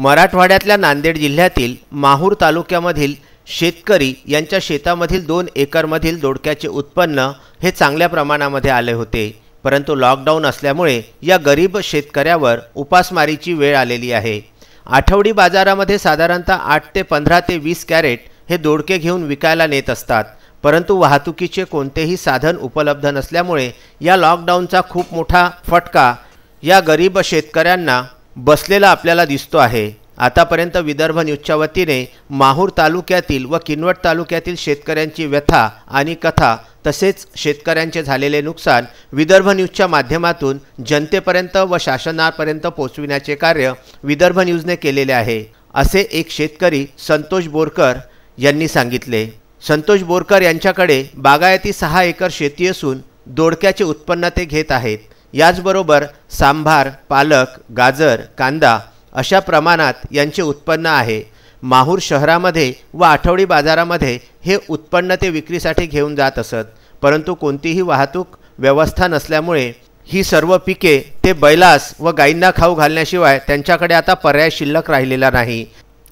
मराठवाड्यातल्या नांदेड जिल्ह्यातील माहूर तालुक्यामधील शेतकरी यांच्या शेतामधील 2 एकरमधील दोडक्याचे उत्पन्न हे चांगल्या प्रमाणामध्ये आले होते, परंतु लॉकडाऊन असल्यामुळे या गरीब शेतकऱ्यावर उपासमारीची वेळ आलेली आहे। आठवडी बाजारामध्ये साधारणतः 8 ते 15 ते 20 कॅरेट हे दोडके घेऊन विकायला नेत असतात, परंतु वाहतुकीचे कोणतेही साधन उपलब्ध नसल्यामुळे या लॉकडाऊनचा खूप मोठा फटका या गरीब शेतकऱ्यांना बसलेला आपल्याला दिसतो आहे। आतापर्यंत विदर्भ न्यूजच्या वतीने माहूर तालुक्यातील व किनवट तालुक्यातील शेतकऱ्यांची व्यथा आणि कथा तसेच शेतकऱ्यांचे झालेले नुकसान विदर्भ न्यूजच्या माध्यमातून जनतेपर्यंत व शासनापर्यंत पोहोचविण्याचे कार्य विदर्भ न्यूजने केलेले आहे, असे एक शेतकरी संतोष बोरकर यांनी सांगितले। संतोष बोरकर यांच्याकडे बागायती 6 एकर शेती असून दोडक्याचे उत्पन्न ते घेत आहेत। याचबरोबर सांभार, पालक, गाजर, कांदा अशा प्रमाणात यांचे उत्पन्न आहे। माहूर शहरामध्ये व आठवडी बाजारामध्ये हे उत्पन्न ते विक्रीसाठी घेऊन जात असत, परंतु कोणतीही वाहतूक व्यवस्था नसल्यामुळे ही सर्व पिके ते बैलास व गायींना खाऊ घालण्याशिवाय त्यांच्याकडे आता पर्याय शिल्लक राहिलेला नाही।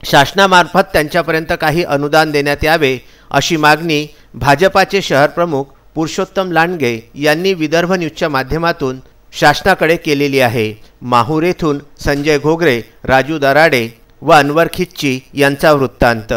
शासनामार्फत त्यांच्यापर्यंत काही अनुदान देण्यात यावे अशी मागणी भाजपाचे शहर प्रमुख पुरुषोत्तम लांडगे यांनी विदर्भ न्यूजच्या माध्यमातून शासनाकडे केलेली आहे। माहूर येथून संजय घोगरे, राजू दराडे व अनवर खिच्ची यांचा वृत्तांत।